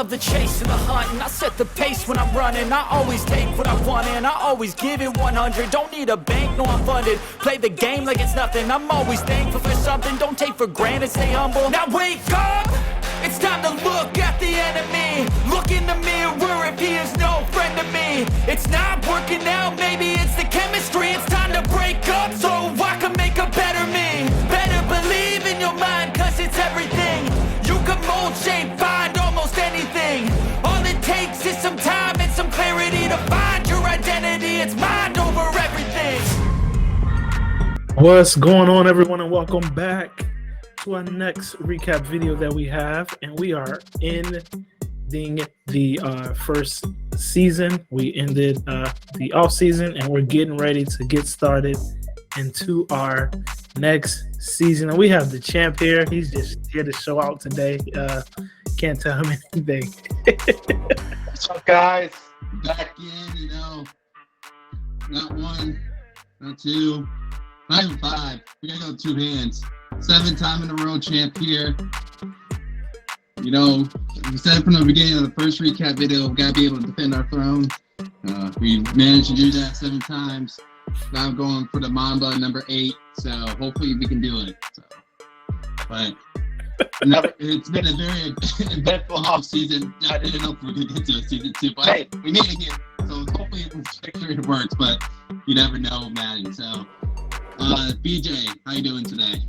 love the chase and the hunt, and I set the pace when I'm running. I always take what I want and I always give it 100. Don't need a bank, no I'm funded. Play the game like it's nothing. I'm always thankful for something. Don't take for granted, stay humble. Now wake up! It's time to look at the enemy. Look in the mirror if he is no friend to me. It's not working out, maybe it's the chemistry. It's time to break up so I can make a better me. Better believe in your mind, cause it's everything. You can mold, shape, find almost anything. All it takes is some time and some clarity to find your identity. It's mind over everything. What's going on, everyone, and welcome back to our next recap video that we have. And we are ending the first season. We ended the off season, and we're getting ready to get started into our next season. And we have the champ here. He's just here to show out today. Can't tell him anything. What's up, guys? Back in, not one, not two, not even five. We gotta go with two hands. 7-time in a row champ here. We said from the beginning of the first recap video, we gotta be able to defend our throne. We managed to do that 7 times. Now I'm going for the Mamba number 8, so hopefully we can do it. But it's been a very eventful off season. I didn't know if we were gonna get to a season 2, but hey, we made it here. So hopefully it works, but you never know, man. So BJ, how you doing today?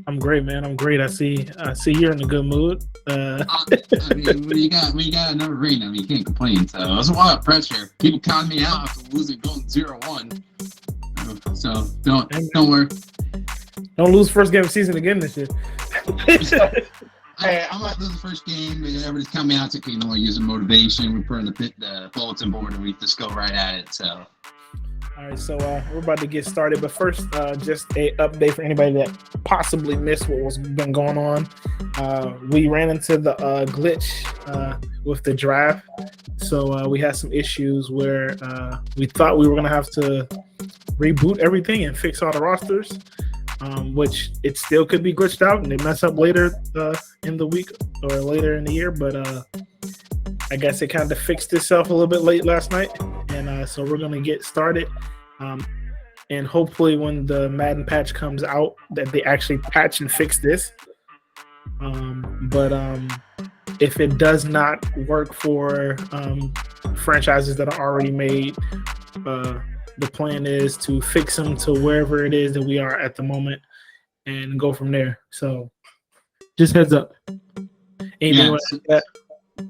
I'm great, man. I'm great. I see you're in a good mood. I mean, when you got another ring, you can't complain. So it was a lot of pressure. People counting me out after losing, going 0-1. So don't worry. Don't lose first game of season again this year. I'm not losing the first game. Everybody's counting me out. It's okay. We're using motivation. We're putting the bulletin board, and we just go right at it. So. All right, so we're about to get started, but first, just a update for anybody that possibly missed what was been going on. We ran into the glitch with the draft, so we had some issues where we thought we were gonna have to reboot everything and fix all the rosters, which it still could be glitched out and they mess up later in the week or later in the year, but I guess it kind of fixed itself a little bit late last night, and so we're gonna get started. And hopefully, when the Madden patch comes out, that they actually patch and fix this. But if it does not work for franchises that are already made, the plan is to fix them to wherever it is that we are at the moment and go from there. So, just heads up. Anything like that?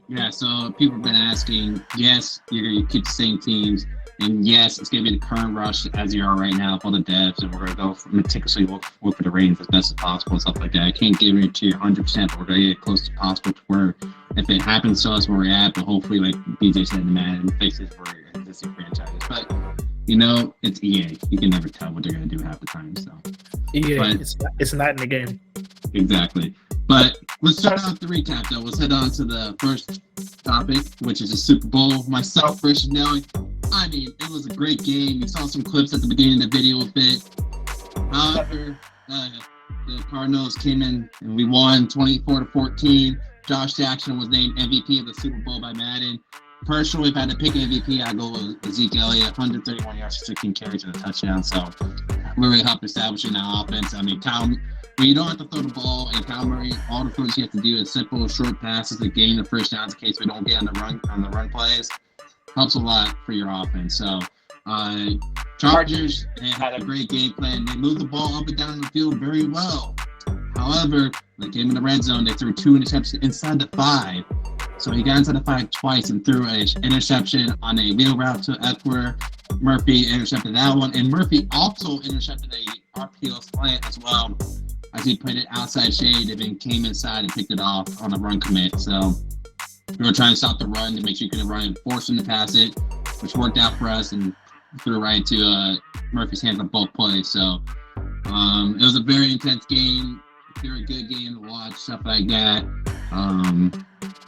Yeah, so people have been asking, yes, you're going to keep the same teams, and yes, it's going to be the current rush as you are right now with all the devs, and we're going to go meticulously look for the ratings as best as possible and stuff like that. I can't guarantee you 100%, but we're going to get close as possible to where, if it happens to us where we're at, but hopefully, like BJ said, the man fixes for existing franchises. But, it's EA. You can never tell what they're going to do half the time. So EA, it's not in the game. Exactly. But let's start out with the recap, though. Let's head on to the first topic, which is the Super Bowl. Myself versus Nelly. I mean, it was a great game. You saw some clips at the beginning of the video with it. However, the Cardinals came in and we won 24-14. Josh Jackson was named MVP of the Super Bowl by Madden. Personally, if I had to pick an MVP, I'd go with Zeke Elliott, 131 yards, 16 carries, and a touchdown. So, really helped establishing that offense. I mean, when you don't have to throw the ball, and Kyle Murray, all the throws you have to do is simple, short passes to gain the first downs in case we don't get on the run plays. Helps a lot for your offense. So, Chargers had a great game plan. They moved the ball up and down the field very well. However, when they came in the red zone, they threw 2 interceptions inside the 5. So he got inside the 5 twice and threw an interception on a wheel route to Eckler. Murphy intercepted that one, and Murphy also intercepted a RPO slant as well, as he put it outside shade and then came inside and picked it off on a run commit. So we were trying to stop the run to make sure you couldn't run and force him to pass it, which worked out for us and threw right into Murphy's hands on both plays. So it was a very intense game, very good game to watch, stuff like that.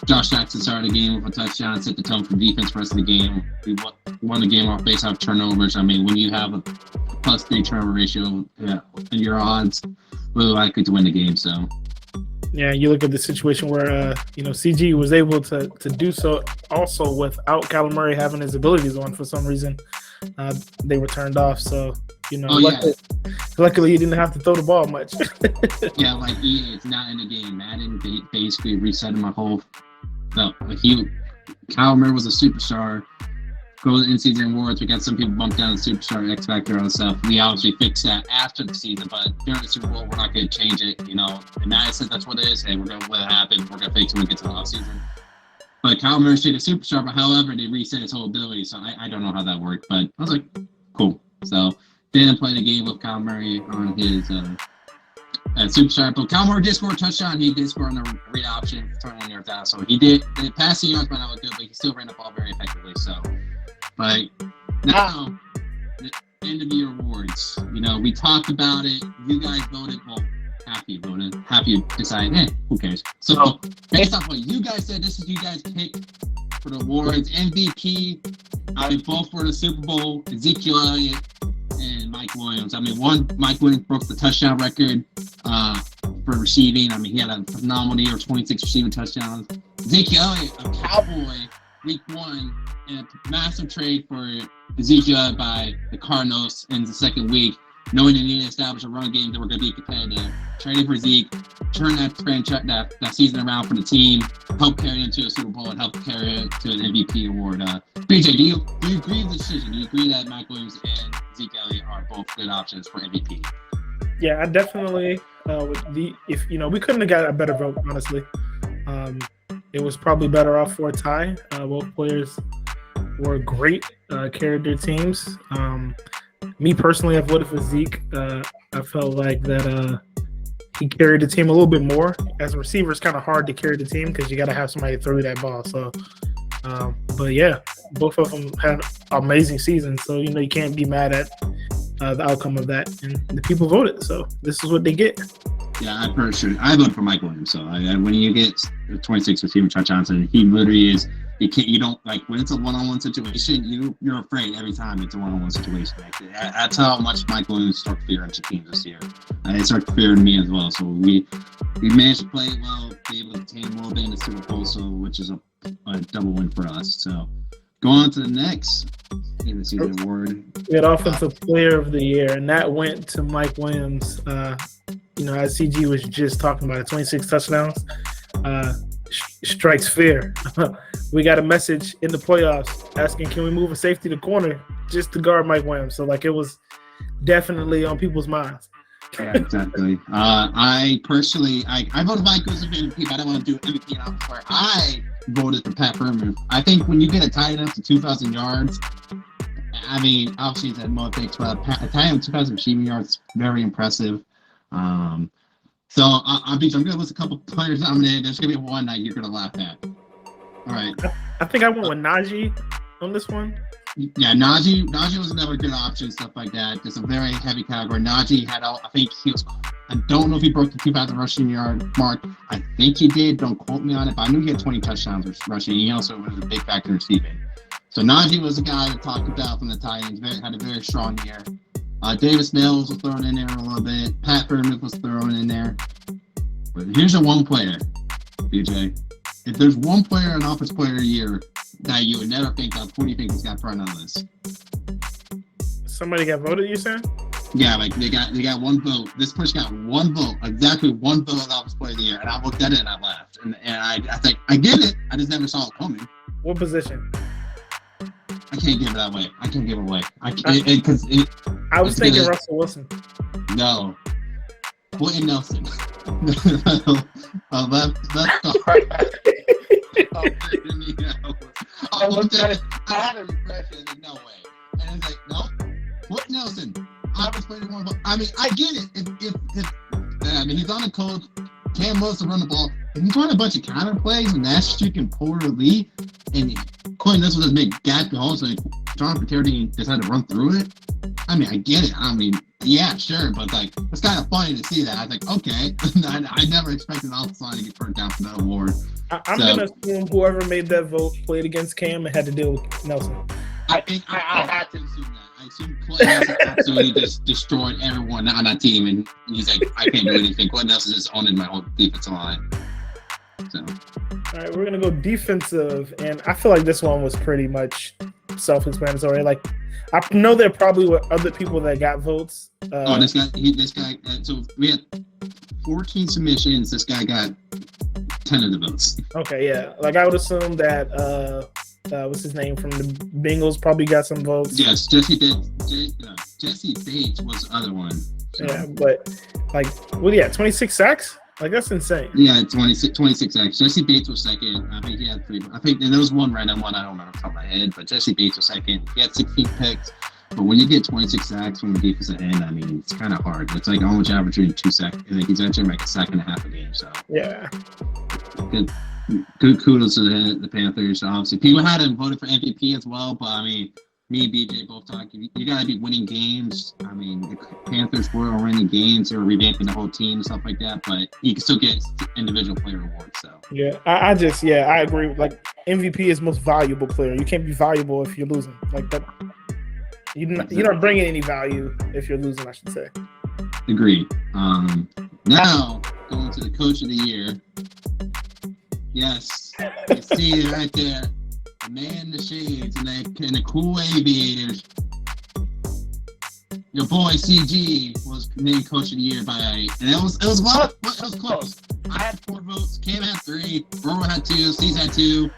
Josh Jackson started the game with a touchdown, set the tone for defense for the rest of the game. We won the game off face-off turnovers. I mean, when you have a +3 turnover ratio, your odds really likely to win the game. So Yeah, you look at the situation where CG was able to do so also without Kyler Murray having his abilities on for some reason. They were turned off. So luckily he didn't have to throw the ball much. Yeah, like it's not in the game. Madden basically reset my whole. No, Kyler Murray was a superstar. Go to the in-season awards. We got some people bumped down the superstar X Factor and stuff. We obviously fixed that after the season, but during the Super Bowl, we're not going to change it. In Madden said that's what it is. Hey, we're going to let it happen. We're going to fix it when we get to the offseason. But Kyler Murray stayed a superstar, but however, they reset his whole ability. So I don't know how that worked, but I was like, cool. So didn't play the game with Kyler Murray on his superstar. But Kyler Murray did score a touchdown. He did score on the read option, 21 yards out. So he did. The passing yards might not look good, but he still ran the ball very effectively. So. But now, the end of year awards. We talked about it. You guys voted. Well, half you voted. Half you decided, who cares? So, based off what you guys said, this is you guys pick for the awards. MVP, both for the Super Bowl, Ezekiel Elliott and Mike Williams. Mike Williams broke the touchdown record for receiving. He had a phenomenal year, 26 receiving touchdowns. Ezekiel Elliott, a Cowboy, week 1. In a massive trade for Ezekiel by the Cardinals in the second week, knowing they needed to establish a run game that were going to be competitive. Trading for Zeke, turn that season around for the team, help carry it to a Super Bowl, and help carry it to an MVP award. BJ, do you agree with the decision? Do you agree that Mike Williams and Zeke Elliott are both good options for MVP? Yeah, I definitely we couldn't have got a better vote, honestly. It was probably better off for a tie. Both players were great, carried their teams. Me personally, I voted for Zeke. I felt like that he carried the team a little bit more. As a receiver, it's kind of hard to carry the team because you got to have somebody to throw that ball. So, but yeah, both of them had amazing seasons. So, you can't be mad at the outcome of that. And the people voted. So this is what they get. Yeah, I voted for Mike Williams. So when you get 26 receiving touchdowns, and he literally is. You don't like when it's a one-on-one situation. You're afraid every time it's a one-on-one situation. That's how much Mike Williams struck fear into teams this year. It struck fear in me as well. So we managed to play it well, be able to obtain a little bit in the Super Bowl, which is a double win for us. So go on to the next in the season award. We had Offensive Player of the Year, and that went to Mike Williams. As CG was just talking about it, 26 touchdowns. Strikes fear. We got a message in the playoffs asking, can we move a safety to corner just to guard Mike Williams? So, it was definitely on people's minds. Yeah, exactly. I personally, I voted Mike Williams for MVP, but I don't want to do MVP and offensive player. I voted for Pat Furman. I think when you get a tight end to 2,000 yards, obviously it's at more things, but a tight end 2,000 receiving yards, very impressive. So I'm going to list a couple players nominated. There's going to be one that you're going to laugh at. All right. I think I went with Najee on this one. Yeah, Najee was another good option, stuff like that. It's a very heavy category. Najee I don't know if he broke the 2,000 rushing yard mark. I think he did. Don't quote me on it, but I knew he had 20 touchdowns rushing. He also was a big factor in receiving. So Najee was a guy that talked about from the Titans. Had a very strong year. Davis Mills was thrown in there a little bit. Pat Furman was thrown in there. But here's a one player, BJ. If there's one player in Offensive Player of the Year that you would never think of, who do you think has got thrown on this? Somebody got voted, you said? Yeah, they got one vote. This person got one vote, exactly one vote on Offensive Player of the Year. And I looked at it and I laughed. And I think, I get it. I just never saw it coming. What position? I can't give it away. I can't give it away. I was thinking Russell Wilson. No. Quentin Nelson. Left guard. I looked at it. I had an impression. No way. And it's like, no. Quentin Nelson. I was playing one. I get it. He's on a coach. Cam loves to run the ball. If he's running a bunch of counter plays and that's streak and pull the lead, and Quentin Nelson doesn't make gap goals, and John Paterno decided to run through it. I get it. Yeah, sure, but it's kind of funny to see that. I was like, okay. I never expected Offseason to get turned down for that award. I'm gonna assume whoever made that vote played against Cam and had to deal with Nelson. I think I had to assume that. I assume Clay has absolutely just destroyed everyone on that team, and he's like, I can't do anything. Quentin Nelson just owning my whole defensive line. So. All right, we're gonna go defensive, and I feel like this one was pretty much self-explanatory. Like, I know there probably were other people that got votes. This guy. So we had 14 submissions. This guy got 10 of the votes. Okay, yeah. Like, I would assume that what's his name from the Bengals probably got some votes. Yes, Jesse Bates was the other one. So. Yeah, but like, 26 sacks? Like, that's insane. Yeah, 26 sacks. Jesse Bates was second. I think he had 3. I think there was one random one. I don't remember off the top of my head, but Jesse Bates was second. He had 16 picks. But when you get 26 sacks from the defensive end, I mean, it's kind of hard. It's like almost averaging 2 sacks. Like he's averaging like a sack and a half a game. So yeah, good kudos to the Panthers. Obviously, people had him voted for MVP as well. But I mean, me and BJ both talked. You got to be winning games. I mean, the Panthers were winning games. They were revamping the whole team and stuff like that. But you can still get individual player awards. So yeah, I agree. Like, MVP is most valuable player. You can't be valuable if you're losing. Like that. You're not bringing any value if you're losing, I should say. Agreed. Now, going to the Coach of the Year. Yes, you see it right there. The man in the shades and the cool aviators. Your boy CG was named Coach of the Year and it was close. I had 4 votes, Cam had 3, Burrow had 2, Steez had 2.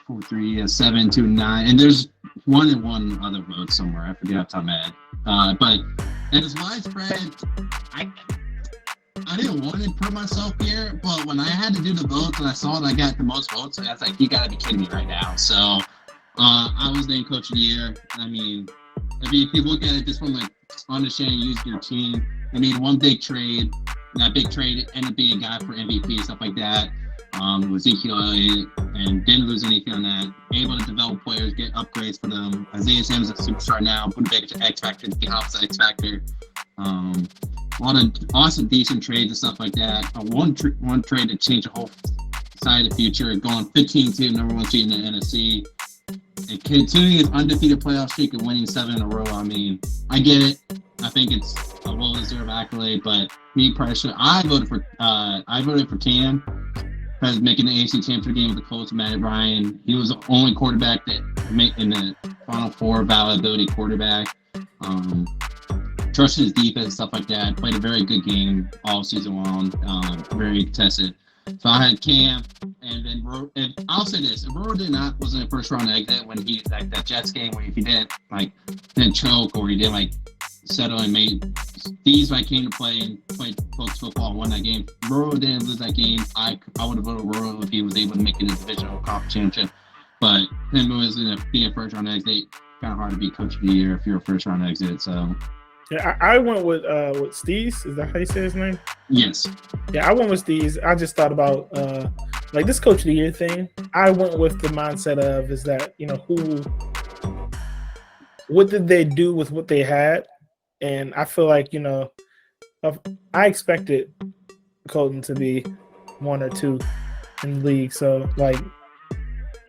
4, 3, 7, 2, 9, and there's 1 and 1 other vote somewhere. I forget off the top of my head. But it is widespread. I didn't want to put myself here, but when I had to do the votes and I saw that I got the most votes, I was like, you gotta be kidding me right now. So I was named Coach of the Year. I mean, if you look at it just from like understanding using your team, I made one big trade. And that big trade ended up being a guy for MVP and stuff like that. Ezekiel Elliott, and didn't lose anything on that. Able to develop players, get upgrades for them. Isaiah Simmons is a superstar now. Put back to X Factor, the opposite X Factor. A lot of awesome, decent trades and stuff like that. One trade to change the whole side of the future, going 15-2, number 1 seed in the NFC. And continuing his undefeated playoff streak of winning 7 in a row. I mean, I get it. I think it's a well-deserved accolade, but me personally, I voted for Cam. Because making the AFC Championship game with the Colts, Matt Ryan, he was the only quarterback that made in the Final Four validability quarterback. Trusted his defense and stuff like that. Played a very good game all season long. Very contested. So I had Cam, and then I'll say this: if Burrow wasn't a first round exit when he like that Jets game where if he didn't choke or he didn't settle and made these came to play and played close football and won that game. Burrow didn't lose that game. I would have voted Burrow if he was able to make it a divisional conference championship. But him being a first round exit, kind of hard to be Coach of the Year if you're a first round exit. So yeah, I went with Steez. Is that how you say his name? Yes. Yeah, I went with Steez. I just thought about this Coach of the Year thing. I went with the mindset of is that what did they do with what they had? And I feel like, I expected Colton to be 1 or 2 in the league. So,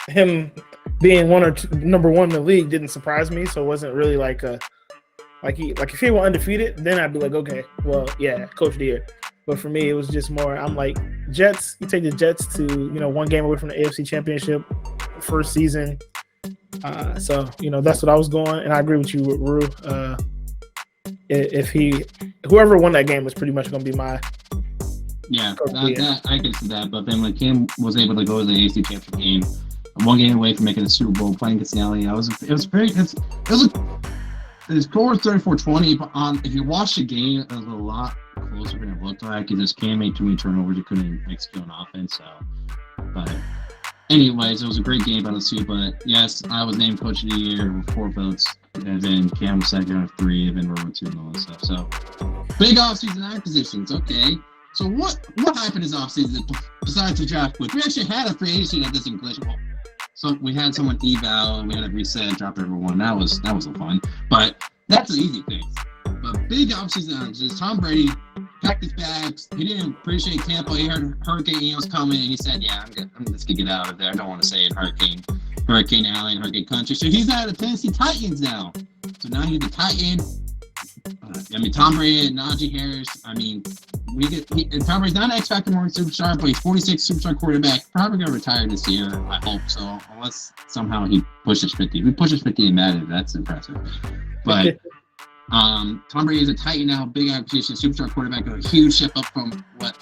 him being 1 or 2, number 1 in the league didn't surprise me. So it wasn't really if he were undefeated, then I'd be like, okay, well, yeah, Coach of the Year. But for me, it was just more, I'm like, Jets, you take the Jets to, 1 game away from the AFC Championship, first season. So, that's what I was going. And I agree with you, Rue. Whoever won that game was pretty much going to be my. Yeah, I can see that. But then when Cam was able to go to the AFC Championship game, 1 game away from making the Super Bowl, playing against Nelly, it was score 34-20, but if you watch the game, it was a lot closer than it looked like. It just Cam made too many turnovers. You couldn't execute on offense. So, but anyways, it was a great game by the two. But yes, I was named Coach of the Year with 4 votes, and then Cam was second with 3, and then we're with 2 and all that stuff. So, big offseason acquisitions. Okay, so what happened this offseason besides the draft? We actually had a free agency that doesn't glitch. Well, so we had someone eval, and we had a reset, drop everyone. That was fun. But that's the easy thing. But big offseason acquisitions. Tom Brady packed his bags. He didn't appreciate Tampa. He heard Hurricane Ian was coming, and he said, "Yeah, I'm just gonna get out of there. I don't want to say it, Hurricane." Hurricane Alley and Hurricane Country. So he's out of the Tennessee Titans now. So now he's a Titan. Tom Brady and Najee Harris. Tom Brady's not an X Factor morning superstar, but he's 46 superstar quarterback. Probably going to retire this year, I hope so, unless somehow he pushes 50. If he pushes 50 in Madden, that's impressive. But Tom Brady is a Titan now, big acquisition, superstar quarterback, a huge step up from what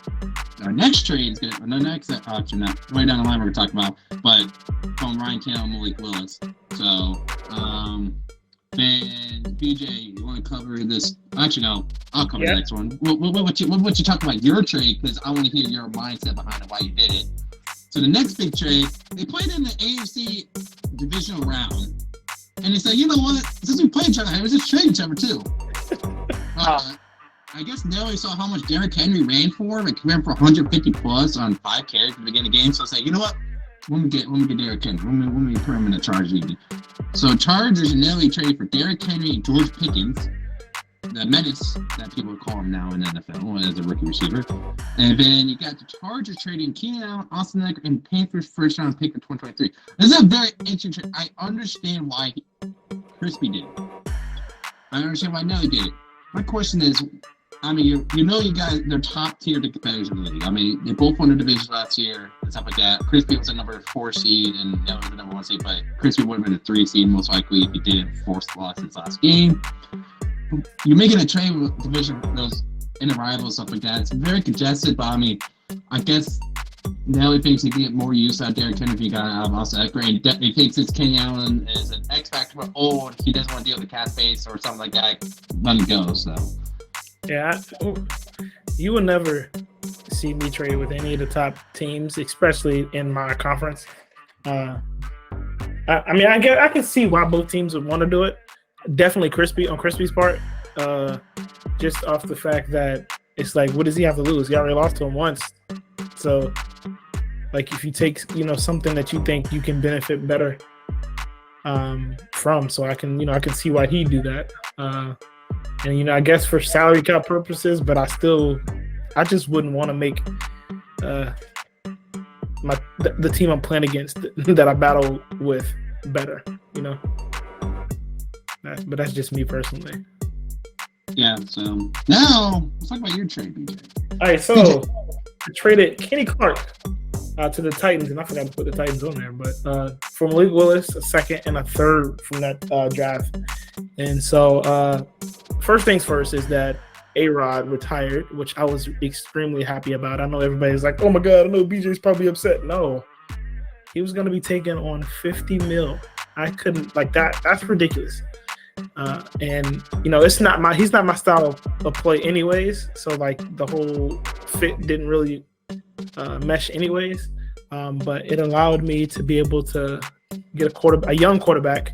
our next trade is going to, the next option, right down the line we're going to talk about, but from Ryan Tannehill and Malik Willis. So, and BJ, you want to cover this? Actually, no, I'll cover the next one. What you talk about your trade, because I want to hear your mindset behind it, why you did it. So the next big trade, they played in the AFC divisional round, and they said, you know what? Since we played each other, let's just trade each other too. I guess now we saw how much Derrick Henry ran for. Like he ran for 150 plus on 5 carries at the beginning of the game. So I say, you know what? Let me get Derrick Henry. Let me put him in the Chargers league. So Chargers nearly traded for Derrick Henry and George Pickens, the menace that people call him now in the NFL as a rookie receiver. And then you got the Chargers trading Keenan Allen, Austin Eckler, and Panthers first round pick in 2023. This is a very interesting trade. I understand why Crispy did it. I understand why Nelly did it. My question is, you guys, they're top tier competitors in the league. They both won the division last year and stuff like that. Crispy was the number 4 seed and Nelly was the number 1 seed, but Crispy would have been a 3 seed most likely if he didn't force the loss his last game. You're making a trade with division those in the rivals, stuff like that. It's very congested, but I guess Nelly thinks he can get more use out of Derrick Henry if he got out of Austin Eckler. And he thinks since Kenny Allen is an X Factor, but old, he doesn't want to deal with the cap space or something like that. Let him go, so. Yeah, you will never see me trade with any of the top teams, especially in my conference. I can see why both teams would want to do it. Definitely Crispy on Crispy's part, just off the fact that it's like, what does he have to lose? He already lost to him once. So, like, if you take something that you think you can benefit better from, so I can see why he'd do that. And I guess for salary cap purposes, but I just wouldn't want to make the team I'm playing against that I battle with better, But that's just me personally. Yeah. So now let's talk about your trade, BJ. All right. So I traded Kenny Clark to the Titans, and I forgot to put the Titans on there, but for Malik Willis, a second and a third from that draft. And so first things first is that A-Rod retired, which I was extremely happy about. I know everybody's like, oh my God, I know BJ's probably upset. No, he was going to be taken on $50 million. I couldn't, like, that's ridiculous. And he's not my style of play anyways. So like the whole fit didn't really mesh anyways. But it allowed me to be able to get a young quarterback.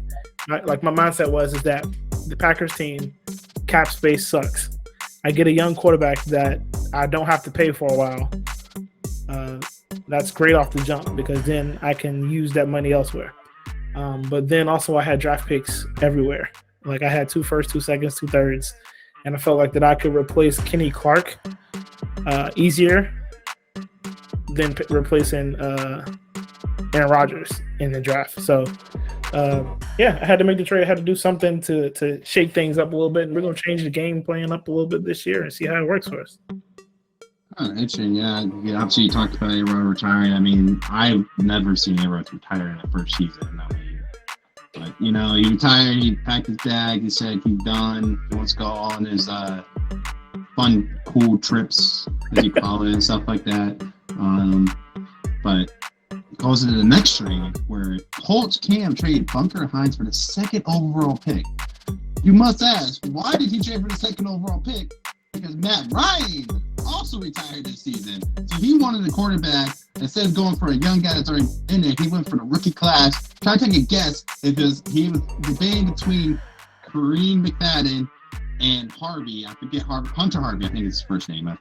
Like my mindset is that the Packers team cap space sucks. I get a young quarterback that I don't have to pay for a while. That's great off the jump because then I can use that money elsewhere. But then also I had draft picks everywhere. Like I had 2 firsts, 2 seconds, 2 thirds, and I felt like that I could replace Kenny Clark easier than replacing Aaron Rodgers in the draft. So I had to make the trade. I had to do something to shake things up a little bit, and we're going to change the game plan up a little bit this year and see how it works for us. Oh, interesting. Yeah. Obviously, you talked about A-Rod retiring. I've never seen A-Rod retire in the first season. But he retired. He packed his bag. He said he's done. He wants to go on his fun, cool trips, as you call it, and stuff like that. But it goes into the next trade where Colts Cam traded Bunker Hines for the 2nd overall pick. You must ask, why did he trade for the 2nd overall pick? Because Matt Ryan also retired this season. So he wanted a quarterback. Instead of going for a young guy that's already in there, he went for the rookie class. Try to take a guess because he was debating between Kareem McFadden and Harvey. I forget Hunter Harvey, I think is his first name.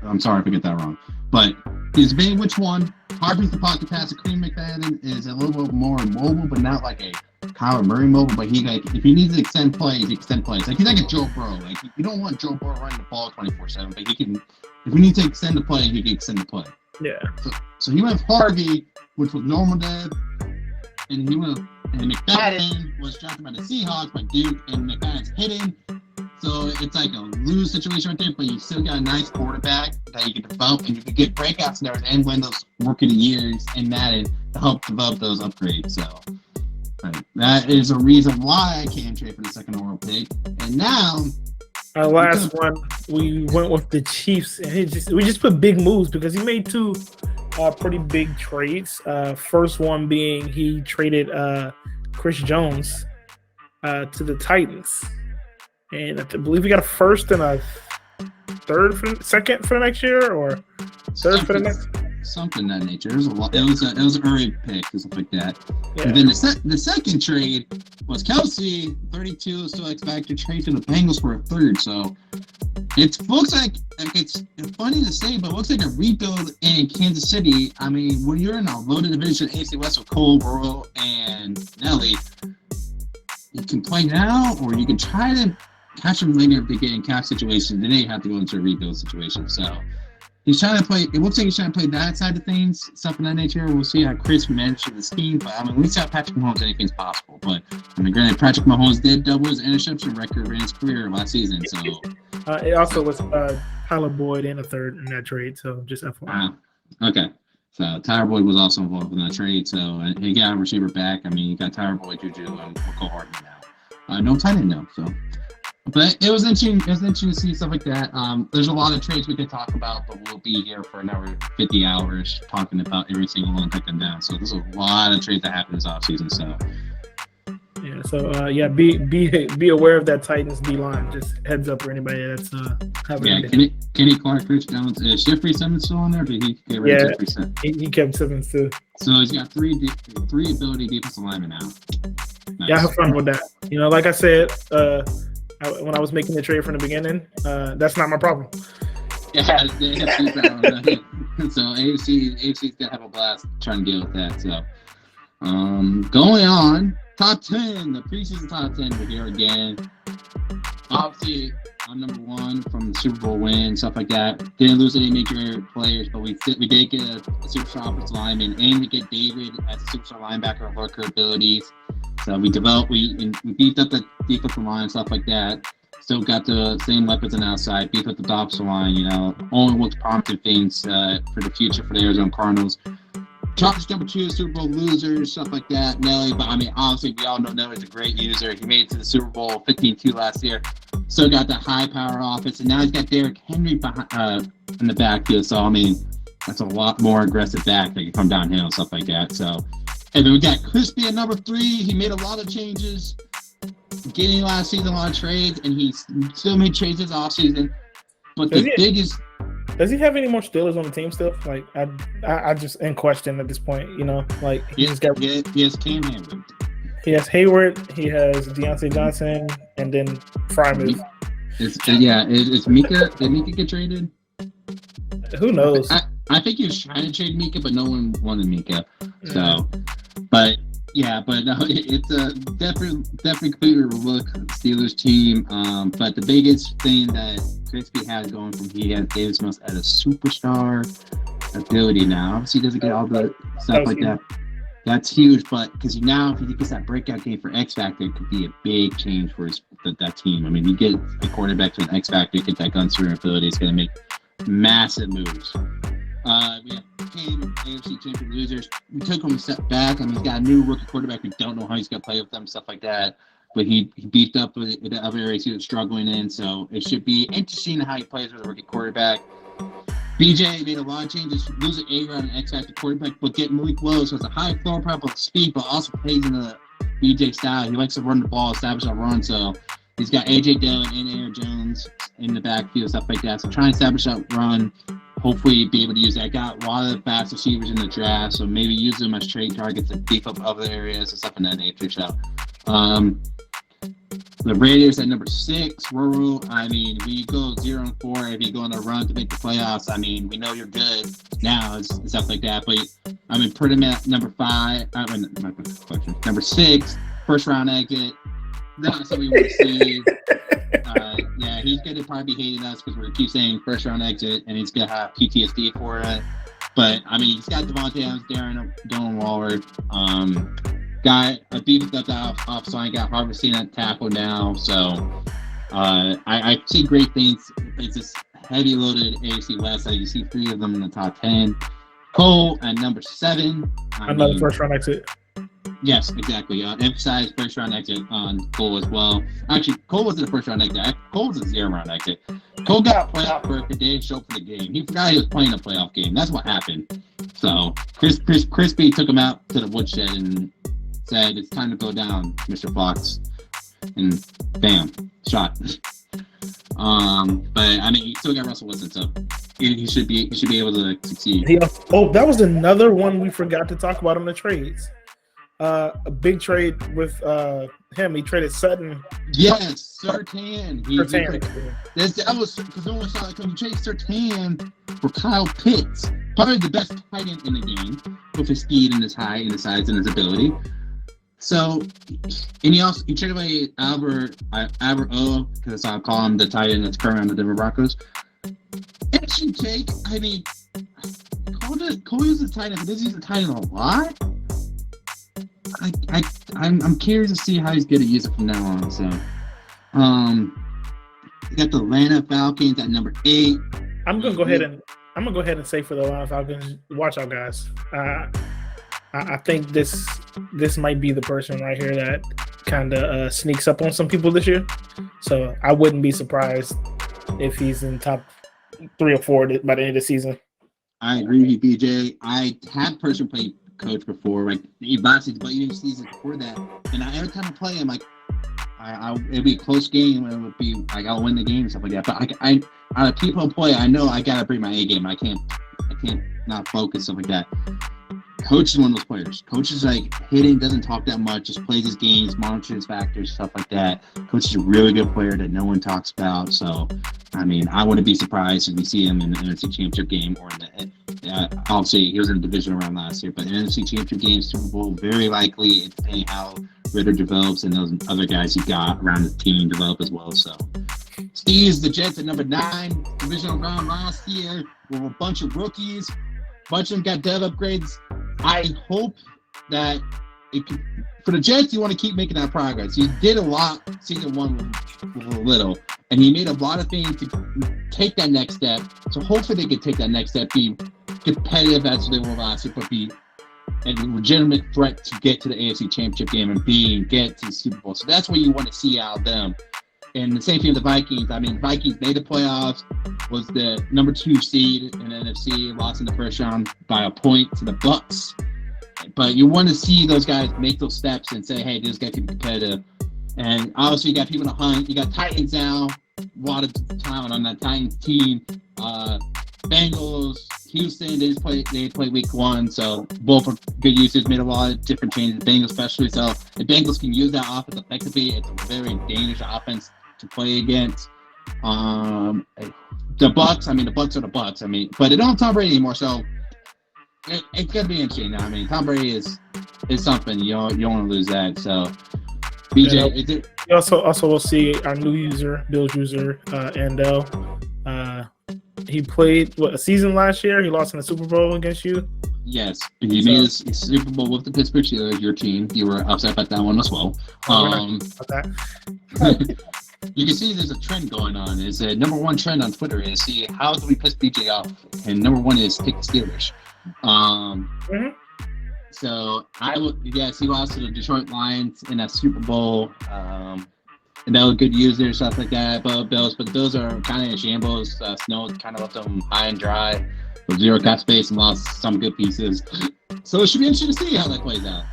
I'm sorry if I get that wrong. But he's debating which one. Harvey's the pocket passer. Kareem McFadden is a little bit more mobile, but not like a Kyler Murray mobile. But if he needs to extend plays, he extend plays. Like he's like a Joe Burrow. Like you don't want Joe Burrow running the ball 24/7, but he can. If we need to extend the play, he can extend the play. Yeah. So he went Harvey, which was normal dev. and McFadden was drafted by the Seahawks by Duke, and McFadden's hidden. So it's like a lose situation right there, but you still got a nice quarterback that you can develop, and you can get breakouts there and win those rookie of the years in Madden to help develop those upgrades. So that is a reason why I can't trade for the second overall pick. And now our last one, we went with the Chiefs, and we just put big moves because he made two pretty big trades. First one being he traded Chris Jones to the Titans. And I believe we got a first and a second for the next year, or third for the next. Something of that nature. It was a lot. It was an early pick and stuff like that. Yeah. And then the second trade was Kelsey, 32, so expect to trade to the Bengals for a third. So it looks like it's funny to say, but it looks like a rebuild in Kansas City. I mean, when you're in a loaded division, AFC West with Cole, Burrow, and Nelly, you can play now, or you can try to catch them later if they get in cap situation. Then they have to go into a rebuild situation. So he's trying to play. It looks like he's trying to play that side of things, stuff of that nature. We'll see how Chris manages the scheme. But I mean, we saw Patrick Mahomes, anything's possible. But I mean, granted, Patrick Mahomes did double his interception record in his career last season. So it also was Tyler Boyd and a third in that trade. So just FYI. Okay. So Tyler Boyd was also involved in that trade. So he got a receiver back. I mean, you got Tyler Boyd, Juju, and McCall Harden now. No tight end though. So. But it was interesting. It was interesting to see stuff like that. There's a lot of trades we could talk about, but we'll be here for another 50 hours talking about every single one and take them down. So there's a lot of trades that happened this offseason. So yeah. So be aware of that Titans D line. Just heads up for anybody that's having. Yeah, Kenny Clark, Chris Jones, is Jeffrey Simmons still on there? Did he get rid of Jeffrey Simmons? He kept Simmons too. So he's got three ability defensive linemen now. Nice. Yeah, have fun with that. You know, like I said, when I was making the trade from the beginning, that's not my problem. Yeah, they have two problems. So AFC's gonna have a blast trying to deal with that. So going on, top 10, the preseason top 10, we're here again. Obviously, I'm number one from the Super Bowl win, stuff like that. Didn't lose any major players, but we did get a superstar offensive lineman, and we get David as a superstar linebacker of worker abilities. So we beefed up the defensive line, stuff like that. Still got the same weapons on the outside, beefed up the offensive line, you know. Only looks promising things for the future for the Arizona Cardinals. Chargers number 2, Super Bowl losers, stuff like that. Nelly, but I mean, honestly, we all know Nelly's a great user. He made it to the Super Bowl 15-2 last year. Still got the high-power offense, and now he's got Derrick Henry behind, in the backfield. So, I mean, that's a lot more aggressive back that can come downhill and stuff like that. So, and then we got Crispy at number 3. He made a lot of changes. Beginning last season, a lot of trades, and he still made trades this offseason. But the biggest... Does he have any more Steelers on the team still? Like, I just in question at this point, you know? Like, he has Cam Hayward. He has Hayward, he has Deontay Johnson, and then Freiermuth. Is Mika... Did Mika get traded? Who knows? I think he was trying to trade Mika, but no one wanted Mika. So, but no, it's a definitely completely overlook Steelers team. But the biggest thing that Crispy has going from he has Davis Mills as a superstar ability now. Obviously, he doesn't get all the stuff like that. That's huge, but because now if he gets that breakout game for X Factor, it could be a big change for that team. I mean, you get a quarterback to an X Factor, get that gunslinger ability, it's going to make massive moves. We have AFC Championship losers. We took him a step back. I mean, he's got a new rookie quarterback. We don't know how he's going to play with them, stuff like that. But he beefed up with the other areas he was struggling in. So it should be interesting how he plays with a rookie quarterback. BJ made a lot of changes, losing A-Rod and X-Factor quarterback, but getting Malik Willis has a high floor prep with speed, but also plays in the BJ style. He likes to run the ball, establish a run. So he's got A.J. Dillon and Aaron Jones in the backfield, stuff like that. So try and establish that run. Hopefully be able to use that. Got a lot of fast receivers in the draft, so maybe use them as trade targets and beef up other areas and stuff in that nature. So the Raiders at number 6, rural. I mean, we go 0-4 if you go on a run to make the playoffs. I mean, we know you're good now and stuff like that. But I mean, put him at number 5. Number 6, first round exit. Not something we want to see. He's going to probably be hating us because we're going to keep saying first round exit, and he's going to have PTSD for it. But I mean, he's got Devontae Adams, Dylan Waller. beefed up the offside, got harvesting that tackle now. So I see great things. It's this heavy loaded AFC West. You see 3 of them in the top 10. Cole at number 7. Another first round exit. Yes, exactly. Emphasize first round exit on Cole as well. Actually, Cole wasn't a first round exit. Cole was a 0 round exit. Cole got a playoff berth but didn't show up for the game. He forgot he was playing a playoff game. That's what happened. So Crispy took him out to the woodshed and said, "It's time to go down, Mr. Fox." And bam, shot. But I mean, he still got Russell Wilson, so he should be able to succeed. That was another one we forgot to talk about in the trades. A big trade with him. He traded Sutton. Yes, Surtain. That was because no one saw it coming. He traded Surtain for Kyle Pitts, probably the best tight end in the game with his speed and his height and his size and his ability. So, and he traded away Albert O, because I'll call him the tight end that's currently on the Denver Broncos. Interesting take. I mean, Cole uses tight end, but does he use the tight end a lot? I'm curious to see how he's going to use it from now on. So, you got the Atlanta Falcons at number 8. I'm gonna go ahead and say for the Atlanta Falcons, watch out, guys. I think this might be the person right here that kind of sneaks up on some people this year. So I wouldn't be surprised if he's in top 3 or 4 by the end of the season. I agree with you, BJ. I had personally played coach before, like last season, but even season before that. And every time I play him, like it'd be a close game, and it would be like I'll win the game and stuff like that. But I on a people play, I know I gotta bring my A game. I can't not focus, stuff like that. Coach is one of those players. Coach is like hitting, doesn't talk that much, just plays his games, monitors factors, stuff like that. Coach is a really good player that no one talks about. So, I mean, I wouldn't be surprised if we see him in the NFC Championship game or in the obviously he was in the division round last year, but in the NFC Championship game, Super Bowl, very likely, depending how Ritter develops and those other guys he got around the team develop as well. So, Steve's the Jets at number 9, divisional round last year with a bunch of rookies. Bunch of them got dev upgrades. I hope that for the Jets, you want to keep making that progress. He did a lot season 1 with a little, and he made a lot of things to take that next step. So hopefully they can take that next step, be competitive as they were last year, but be a legitimate threat to get to the AFC Championship game and get to the Super Bowl. So that's what you want to see out of them. And the same thing with the Vikings. I mean, Vikings made the playoffs, was the number 2 seed in the NFC, lost in the first round by a point to the Bucks. But you want to see those guys make those steps and say, hey, this guy can be competitive. And obviously, you got people to hunt. You got Titans now, a lot of talent on that Titans team. Bengals, Houston, they played week 1, so both are good users, made a lot of different changes, Bengals especially. So the Bengals can use that offense effectively. It's a very dangerous offense to play against. The Bucks are the Bucks. But they don't have Tom Brady anymore, so it's gonna be interesting. I mean, Tom Brady is something. You don't want to lose that. So, BJ, is it? You also will see our new user, Bills user, Andel. He played a season last year. He lost in the Super Bowl against you. Yes, and he made his Super Bowl with the Pittsburgh Steelers, your team. You were upset about that one as well. You can see there's a trend going on. Is a number 1 trend on Twitter is see how do we piss BJ off, and number 1 is pick the Steelers. So he lost to the Detroit Lions in that Super Bowl. And that was good users, stuff like that. But the Bills are kind of in shambles. Snow kind of left them high and dry with 0 cap space and lost some good pieces. So it should be interesting to see how that plays out.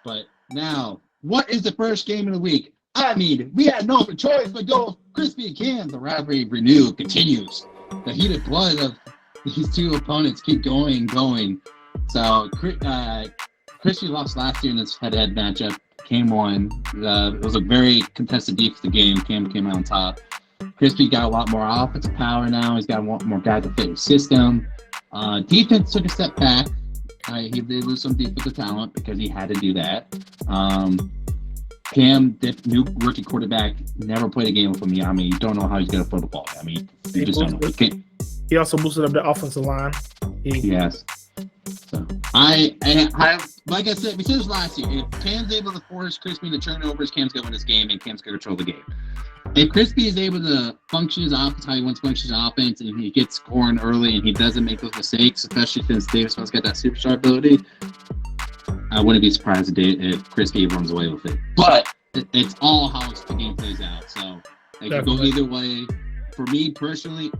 But now, what is the first game of the week? I mean, we had no choice but go Crispy and Cam. The rivalry continues. The heated blood of these 2 opponents keep going. So Crispy lost last year in this head-to-head matchup. Cam won. It was a very contested deep for the game. Cam came out on top. Crispy got a lot more offensive power now. He's got more guys to fit his system. Defense took a step back. He did lose some defensive talent because he had to do that. Cam, the new rookie quarterback, never played a game with him. I mean, you don't know how he's going to throw the ball. I mean, you just don't know. He also boosted up the offensive line. Yes. So, Like I said, we said this last year. If Cam's able to force Crispy to turnovers, Cam's going to win this game, and Cam's going to control the game. If Crispy is able to function his offense how he wants to function his offense, and he gets scoring early, and he doesn't make those mistakes, especially since Davis has got that superstar ability, I wouldn't be surprised if Crispy runs away with it. But it's all how the game plays out. So it could go either way. For me personally,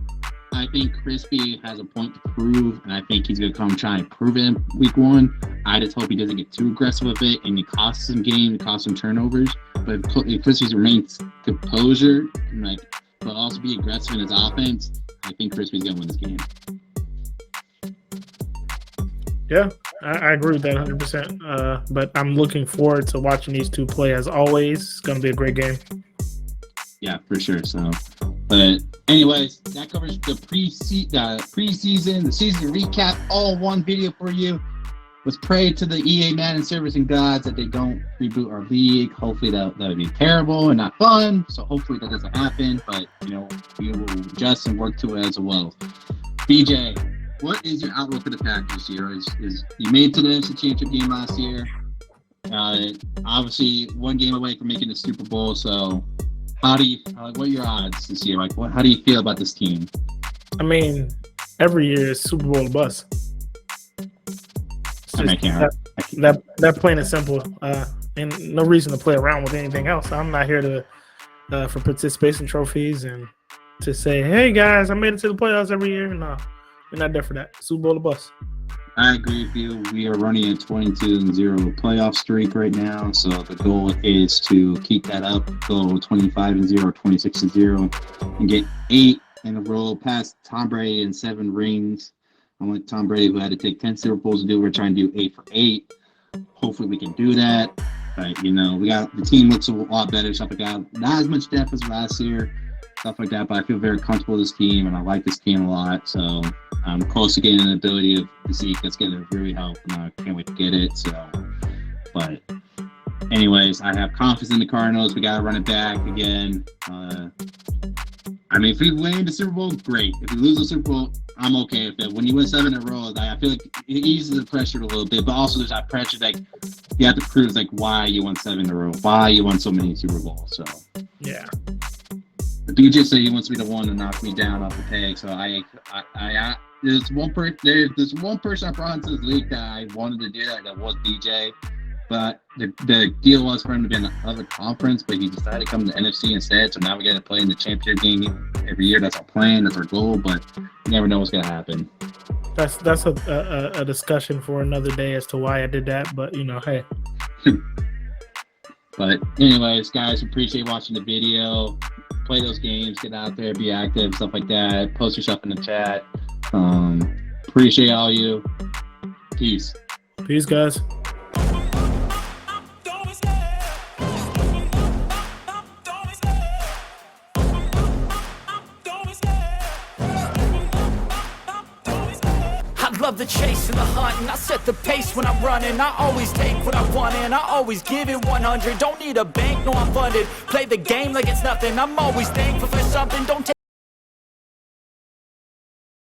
I think Crispy has a point to prove, and I think he's going to come try and prove it in week 1. I just hope he doesn't get too aggressive with it and he costs some game, costs some turnovers. But if Crispy remains composure and but also be aggressive in his offense, I think Crispy's going to win this game. Yeah, I agree with that 100%. But I'm looking forward to watching these two play as always. It's going to be a great game. Yeah, for sure. So, but anyways, that covers the preseason, the season recap, all one video for you. Let's pray to the EA Madden servers and gods that they don't reboot our league. Hopefully that would be terrible and not fun. So hopefully that doesn't happen. But we will adjust and work to it as well. BJ, what is your outlook for the Packers this year? Is you made to the NFC Championship game last year? Obviously, one game away from making the Super Bowl. So, what are your odds this year? How do you feel about this team? I mean, every year is Super Bowl bust. That plain and simple, and no reason to play around with anything else. I'm not here to for participation trophies and to say, hey guys, I made it to the playoffs every year. No, we're not there for that. Super Bowl bust. I agree with you. We are running a 22-0 playoff streak right now, so the goal is to keep that up, go 25-0, 26-0, and get 8 in a row past Tom Brady and 7 rings. Unlike Tom Brady, who had to take 10 Super Bowls to do, we're trying to do 8 for 8. Hopefully we can do that. But, the team looks a lot better, stuff like that. Not as much depth as last year, stuff like that, but I feel very comfortable with this team, and I like this team a lot. So I'm close to getting an ability of Zeke that's going to really help, and I can't wait to get it. So, but anyways, I have confidence in the Cardinals. We got to run it back again. If we win the Super Bowl, great. If we lose the Super Bowl, I'm okay with it. When you win 7 in a row, I feel like it eases the pressure a little bit, but also there's that pressure that you have to prove why you won 7 in a row, why you won so many Super Bowls. So yeah. The BJ said he wants me to one to knock me down off the peg. So there's one person I brought into this league that I wanted to do that was DJ. But the deal was for him to be in another conference, but he decided to come to the NFC instead. So now we got to play in the championship game every year. That's our plan. That's our goal. But you never know what's going to happen. That's a discussion for another day as to why I did that. But, hey. But anyways, guys, appreciate watching the video. Play those games. Get out there. Be active. Stuff like that. Post yourself in the chat. Appreciate all you. Peace. Peace, guys. Love the chase and the hunt, and I set the pace when I'm running. I always take what I want and I always give it 100. Don't need a bank, no I'm funded. Play the game like it's nothing. I'm always thankful for something. Don't take